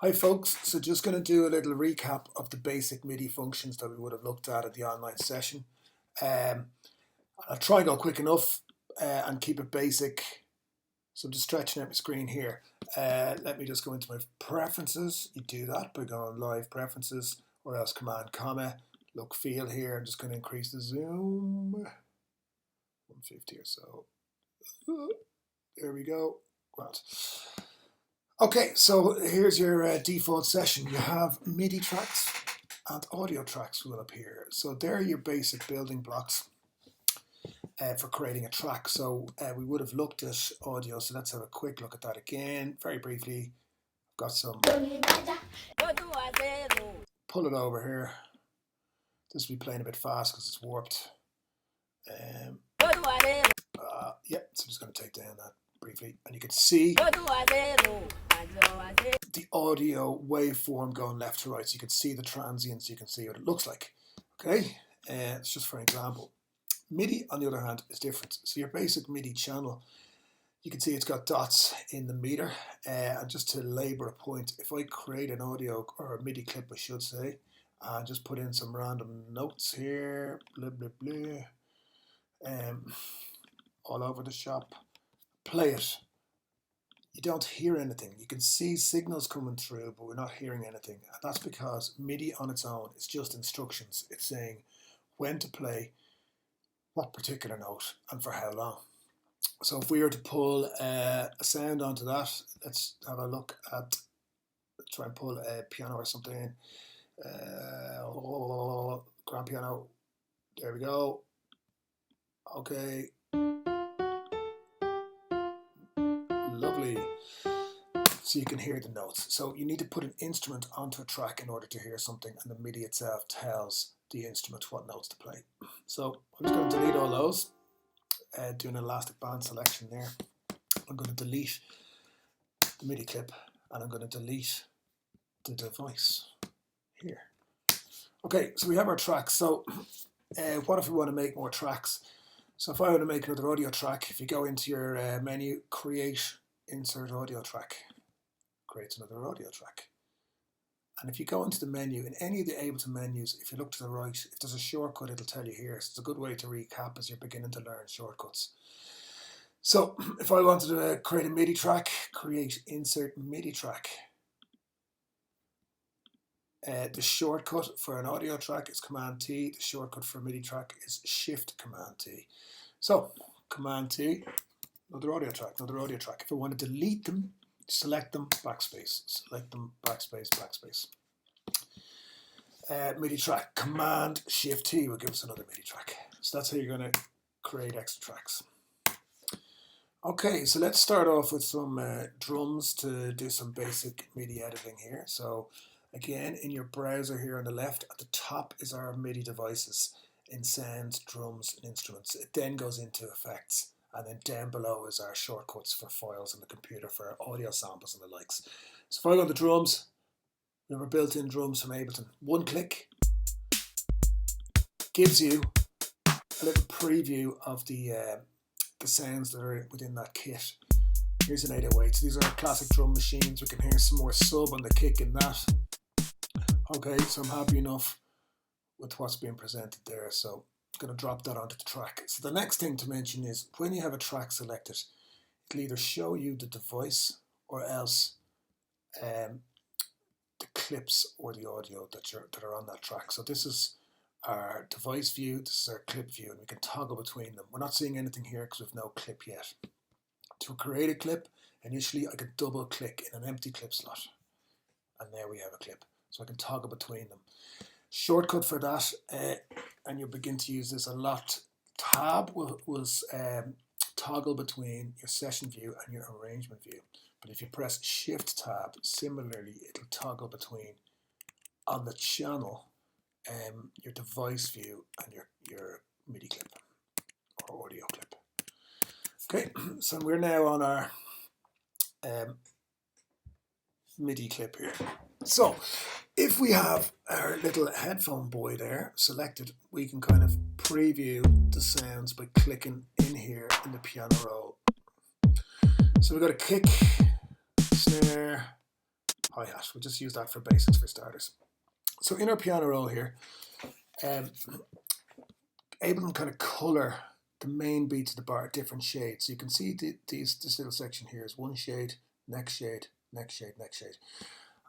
Hi folks, so just going to do a little recap of the basic MIDI functions that we would have looked at the online session. I'll try and go quick enough and keep it basic. So I'm just stretching out my screen here. Let me just go into my preferences. You do that by going live preferences or else command comma, look feel here. I'm just going to increase the zoom, 150 or so. There we go. Right. Okay, so here's your default session. You have MIDI tracks and audio tracks will appear. So they're your basic building blocks for creating a track. So we would have looked at audio, so let's have a quick look at that again, very briefly. I've got some, pull it over here. This will be playing a bit fast because it's warped. Yeah, so I'm just going to take down that briefly, and you can see the audio waveform going left to right. So you can see the transients, you can see what it looks like. Okay, it's just for an example. MIDI, on the other hand, is different. So your basic MIDI channel, you can see it's got dots in the meter. And just to labor a point, if I create an audio or a MIDI clip, I should say, and just put in some random notes here, blah blah blah, all over the shop, play it. You don't hear anything. You can see signals coming through, but we're not hearing anything. And that's because MIDI on its own is just instructions. It's saying when to play what particular note and for how long. So if we were to pull a sound onto that, let's have a look at, try and pull a piano or something in. Grand piano. There we go. Okay. Lovely. So you can hear the notes. So you need to put an instrument onto a track in order to hear something, and the MIDI itself tells the instrument what notes to play. So I'm just going to delete all those, do an elastic band selection there. I'm going to delete the MIDI clip, and I'm going to delete the device here. Okay, so we have our tracks. So what if we want to make more tracks? So if I want to make another audio track, if you go into your menu, create, insert audio track, creates another audio track. And if you go into the menu, in any of the Ableton menus, if you look to the right, if there's a shortcut, it'll tell you here. So it's a good way to recap as you're beginning to learn shortcuts. So if I wanted to create a MIDI track, create, insert MIDI track. The shortcut for an audio track is Command T. The shortcut for a MIDI track is Shift Command T. So Command T, another audio track, another audio track. If I want to delete them, select them, backspace, select them, backspace, backspace. MIDI track, Command Shift T will give us another MIDI track. So that's how you're going to create extra tracks. Okay, so let's start off with some drums to do some basic MIDI editing here. So again, in your browser here on the left, at the top is our MIDI devices in sounds, drums, and instruments. It then goes into effects. And then down below is our shortcuts for files on the computer for audio samples and the likes. So if I go to the drums, we have our built-in drums from Ableton. One click gives you a little preview of the sounds that are within that kit. Here's an 808. So these are our classic drum machines. We can hear some more sub on the kick in that. Okay, so I'm happy enough with what's being presented there. So going to drop that onto the track. So the next thing to mention is when you have a track selected, it'll either show you the device or else the clips or the audio that are on that track. So this is our device view, this is our clip view, and we can toggle between them. We're not seeing anything here because we've no clip yet. To create a clip, initially I could double click in an empty clip slot, and there we have a clip. So I can toggle between them. Shortcut for that, and you'll begin to use this a lot. Tab was toggle between your session view and your arrangement view. But if you press Shift Tab, similarly, it'll toggle between on the channel your device view and your MIDI clip or audio clip. Okay, so we're now on our MIDI clip here. So if we have our little headphone boy there selected, we can kind of preview the sounds by clicking in here in the piano roll. So we've got a kick, snare, hi-hat. We'll just use that for basics for starters. So in our piano roll here, Ableton kind of color the main beats of the bar different shades. So you can see this little section here is one shade, next shade, next shade, next shade.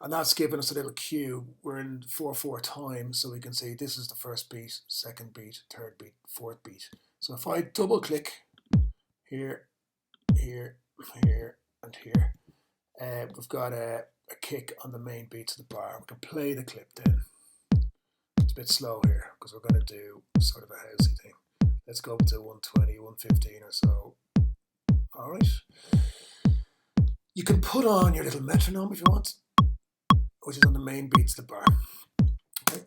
And that's giving us a little cue. We're in 4/4 time, so we can see this is the first beat, second beat, third beat, fourth beat. So if I double click here, here, here, and here, we've got a kick on the main beats of the bar. We can play the clip then. It's a bit slow here because we're going to do sort of a housey thing. Let's go up to 120, 115 or so. All right. You can put on your little metronome if you want, which is on the main beats of the bar. Okay.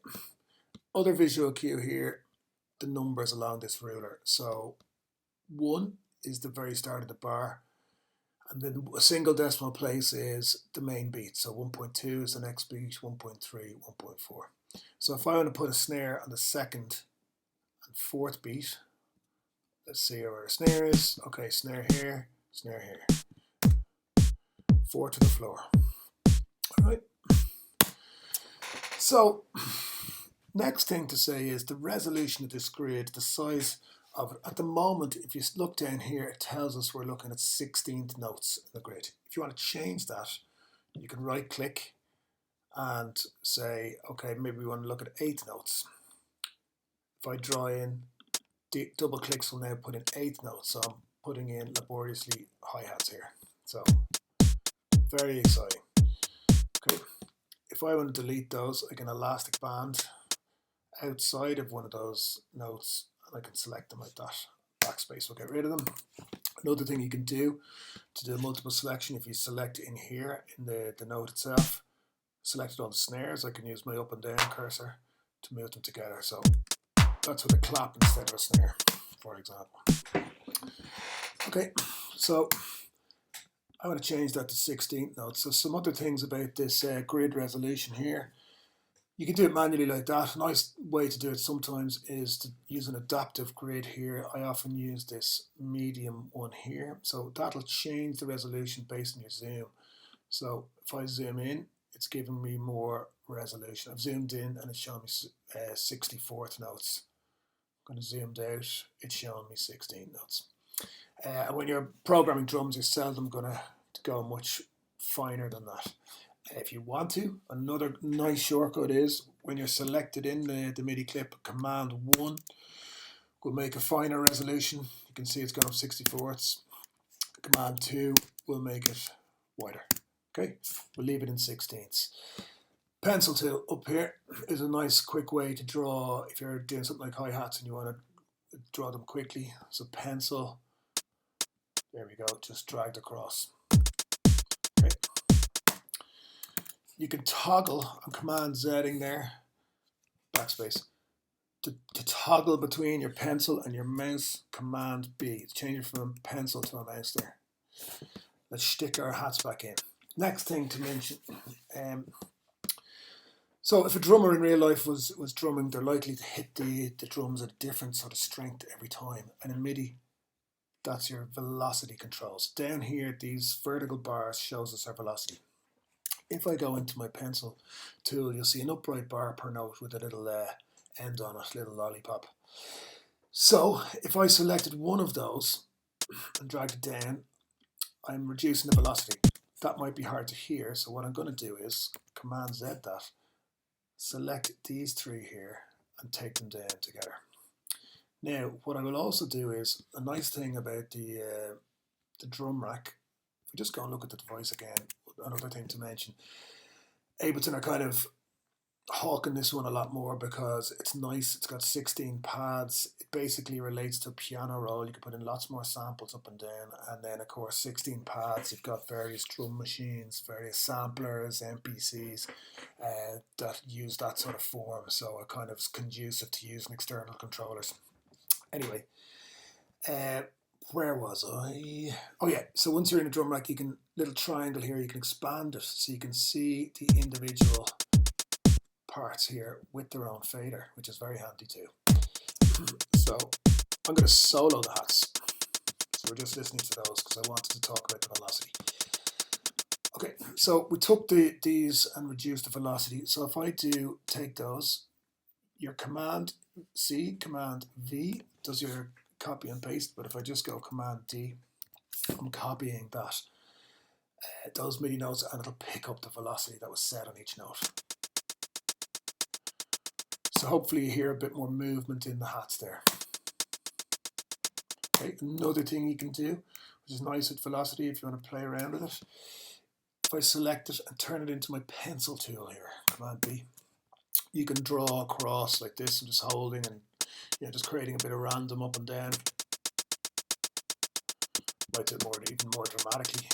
Other visual cue here, the numbers along this ruler. So 1 is the very start of the bar, and then a single decimal place is the main beat. So 1.2 is the next beat, 1.3, 1.4. So if I want to put a snare on the second and fourth beat, let's see where the snare is. Okay, snare here, 4 to the floor. All right. So next thing to say is the resolution of this grid, the size of it. At the moment, if you look down here, it tells us we're looking at 16th notes in the grid. If you want to change that, you can right click and say, okay, maybe we want to look at 8 notes. If I draw in, double clicks will now put in 8 notes. So I'm putting in laboriously hi-hats here. So very exciting. Okay. If I want to delete those, I can elastic band outside of one of those notes and I can select them like that. Backspace will get rid of them. Another thing you can do to do multiple selection, if you select in here in the note itself, select it on the snares, I can use my up and down cursor to move them together. So that's with a clap instead of a snare, for example. Okay, so I want to change that to 16th notes. So some other things about this grid resolution here. You can do it manually like that. A nice way to do it sometimes is to use an adaptive grid here. I often use this medium one here. So that'll change the resolution based on your zoom. So if I zoom in, it's giving me more resolution. I've zoomed in and it's showing me 64th notes. I'm going to zoom out, it's showing me 16 notes. When you're programming drums, you're seldom going to go much finer than that. If you want to, another nice shortcut is when you're selected in the MIDI clip, Command 1 will make a finer resolution. You can see it's gone up 64ths. Command 2 will make it wider. Okay, we'll leave it in 16ths. Pencil tool up here is a nice quick way to draw if you're doing something like hi-hats and you want to draw them quickly. So pencil, there we go, just dragged across. Okay. You can toggle on Command Z-ing there, backspace, to toggle between your pencil and your mouse, Command B. Change it from a pencil to a mouse there. Let's stick our hats back in. Next thing to mention, so if a drummer in real life was drumming, they're likely to hit the drums at a different sort of strength every time. And in MIDI, that's your velocity controls. Down here, these vertical bars shows us our velocity. If I go into my pencil tool, you'll see an upright bar per note with a little end on it, little lollipop. So if I selected one of those and dragged it down, I'm reducing the velocity. That might be hard to hear, so what I'm going to do is Command Z that, select these 3 here and take them down together. Now, what I will also do is, a nice thing about the drum rack, if we just go and look at the device again, another thing to mention, Ableton are kind of hawking this one a lot more because it's nice. It's got 16 pads. It basically relates to a piano roll. You can put in lots more samples up and down, and then of course 16 pads. You've got various drum machines, various samplers, MPCs that use that sort of form, so it kind of is conducive to using external controllers. Anyway, where was I? Oh yeah, so once you're in a drum rack, you can, little triangle here, you can expand it so you can see the individual parts here with their own fader, which is very handy too. So I'm going to solo the hats. So we're just listening to those because I wanted to talk about the velocity. Okay, so we took these and reduced the velocity. So if I do take those, your Command C, Command V does your copy and paste, but if I just go Command D, I'm copying those MIDI notes, and it'll pick up the velocity that was set on each note. So hopefully you hear a bit more movement in the hats there. Okay, another thing you can do, which is nice with velocity if you want to play around with it, if I select it and turn it into my pencil tool here, Command B, you can draw across like this and just holding and just creating a bit of random up and down. Might do it even more dramatically.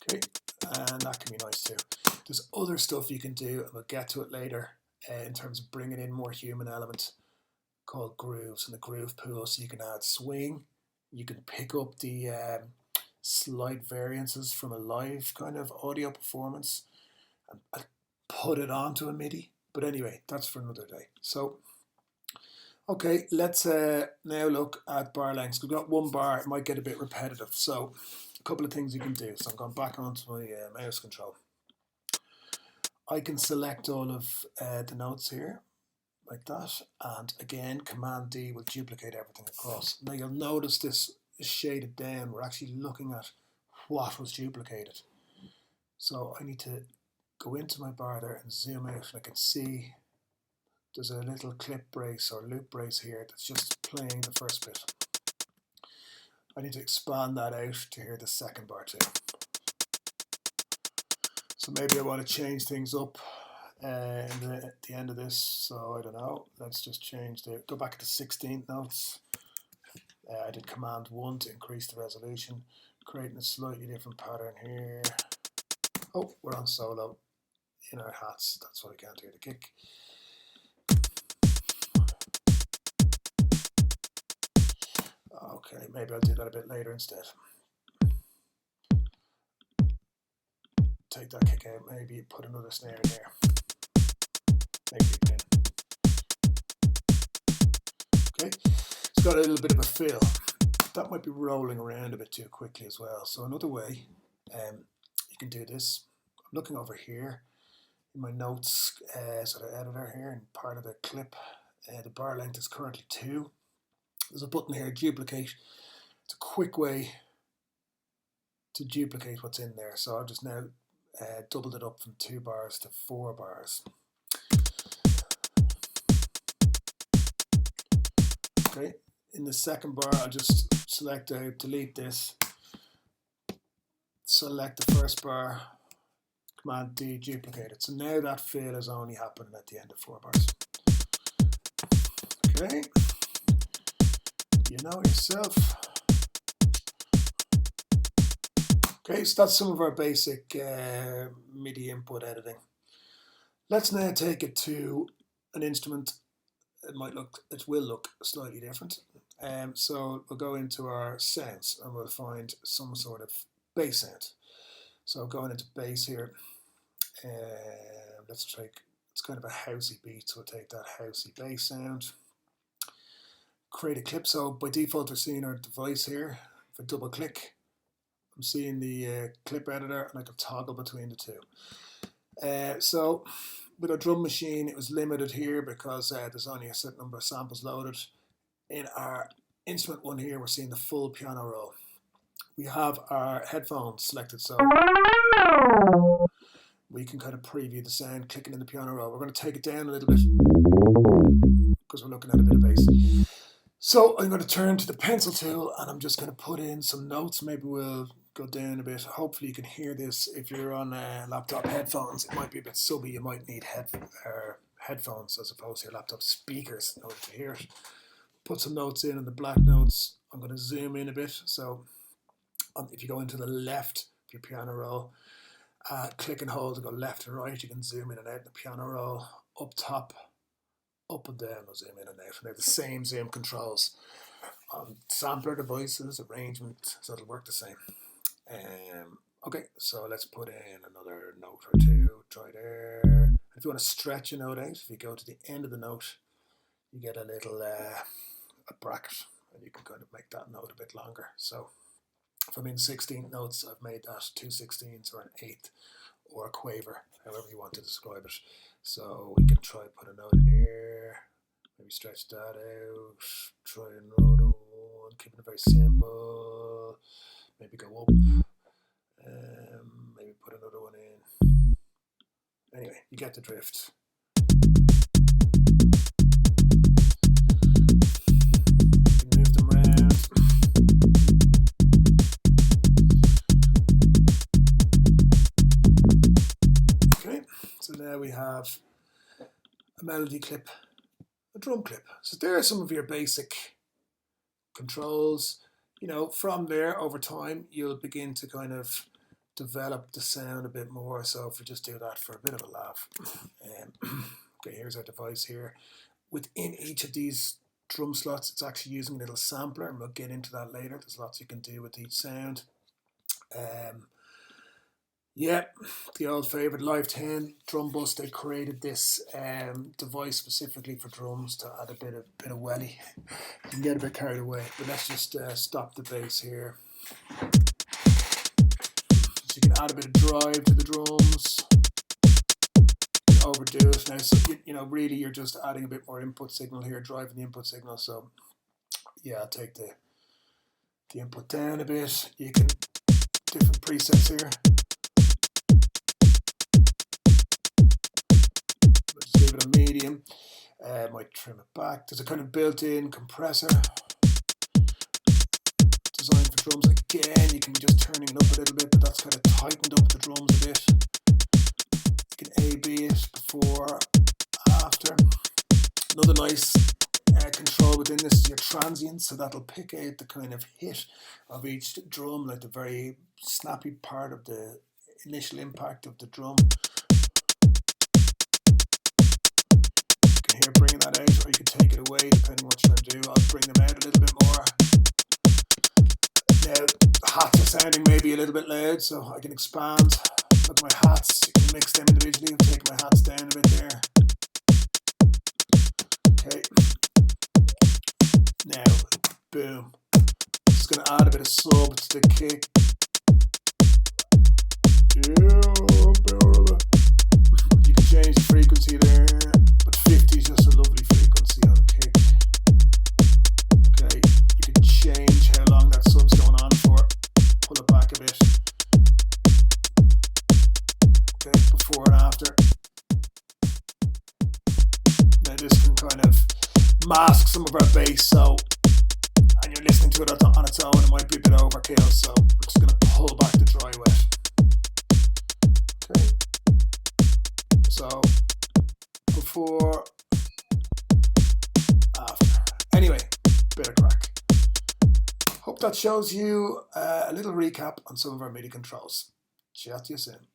Okay, and that can be nice too. There's other stuff you can do, and we'll get to it later, in terms of bringing in more human elements, called grooves and the groove pool. So you can add swing, you can pick up the slight variances from a live kind of audio performance and put it onto a MIDI. But anyway, that's for another day. So, okay, let's now look at bar lengths. We've got one bar, it might get a bit repetitive. So, a couple of things you can do. So I'm going back onto my mouse control. I can select all of the notes here, like that, and again Command D will duplicate everything across. Now you'll notice this is shaded down. We're actually looking at what was duplicated. So I need to go into my bar there and zoom out, and I can see there's a little clip brace or loop brace here that's just playing the first bit. I need to expand that out to hear the second bar too. So maybe I want to change things up at the end of this, so I don't know, let's just go back to 16th notes. I did Command 1 to increase the resolution, creating a slightly different pattern here. Oh, we're on solo in our hats, that's why I can't hear the kick. Okay, maybe I'll do that a bit later instead. Take that kick out, maybe put another snare in there. Maybe again. Okay, it's got a little bit of a feel. That might be rolling around a bit too quickly as well. So another way you can do this, I'm looking over here in my notes sort of editor here, and part of the clip, the bar length is currently 2. There's a button here, duplicate. It's a quick way to duplicate what's in there. So I've just now doubled it up from 2 bars to 4 bars. Okay, in the second bar I'll just select out, delete this, select the first bar, Command D, duplicate it. So now that fill is only happening at the end of 4 bars. Okay, you know yourself. Okay, so that's some of our basic MIDI input editing. Let's now take it to an instrument. It will look slightly different. So we'll go into our sounds and we'll find some sort of bass sound. So going into bass here, it's kind of a housey beat, so we'll take that housey bass sound. Create a clip. So by default we're seeing our device here. If I double click, I'm seeing the clip editor, and I can toggle between the two. So with our drum machine, it was limited here because there's only a certain number of samples loaded. In our instrument one here, we're seeing the full piano roll. We have our headphones selected, so we can kind of preview the sound clicking in the piano roll. We're going to take it down a little bit because we're looking at a bit of bass. So I'm going to turn to the pencil tool, and I'm just going to put in some notes. Maybe we'll go down a bit. Hopefully you can hear this. If you're on laptop headphones, it might be a bit subby. You might need headphones as opposed to your laptop speakers in order to hear it. Put some notes in on the black notes. I'm going to zoom in a bit. So if you go into the left of your piano roll, click and hold to go left and right. You can zoom in and out the piano roll. Up top, up and down, I'll zoom in and out. And they're the same zoom controls on sampler devices, arrangement, so it'll work the same. Okay, so let's put in another note or two, try there. If you want to stretch a note out, if you go to the end of the note, you get a little a bracket, and you can kind of make that note a bit longer. So if I'm in 16th notes, I've made that 2/16 or an eighth or a quaver, however you want to describe it. So we can try put a note in here, maybe stretch that out, try another one, keeping it very simple, maybe go up, maybe put another one in. Anyway, you get the drift. Move them around. Okay, so now we have a melody clip, a drum clip. So there are some of your basic controls. You know, from there, over time, you'll begin to kind of develop the sound a bit more. So if we just do that for a bit of a laugh. Okay, here's our device here. Within each of these drum slots, it's actually using a little sampler, and we'll get into that later. There's lots you can do with each sound. Yeah, the old favorite Live 10 drum bus. They created this device specifically for drums to add a bit of welly. You can get a bit carried away, but let's just stop the bass here. So you can add a bit of drive to the drums. Overdo it now. So you know, really, you're just adding a bit more input signal here, driving the input signal. So yeah, I'll take the input down a bit. You can different presets here. Just leave it on medium. Might trim it back. There's a kind of built-in compressor designed for drums. Again, you can be just turning it up a little bit, but that's kind of tightened up the drums a bit. You can A/B it before, after. Another nice control within this is your transient, so that'll pick out the kind of hit of each drum, like the very snappy part of the initial impact of the drum. You can hear bringing that out, or you can take it away depending what you're trying to do. I'll bring them out a little bit more. Now, the hats are sounding maybe a little bit loud, so I can expand. Look at my hats, you can mix them individually. I'll take my hats down a bit there. Okay. Now, boom. Just going to add a bit of sub to the kick. You can change the frequency there, but 50 is just a lovely frequency on the kick. Okay, you can change how long that sub's going on for. Pull it back a bit. Okay, before and after. Now this can kind of mask some of our bass, so, and you're listening to it on its own, it might be a bit overkill, so I'm just going to pull back the dry wet. Okay, so before, after. Anyway, bit of crack. Hope that shows you a little recap on some of our MIDI controls. Chat to you soon.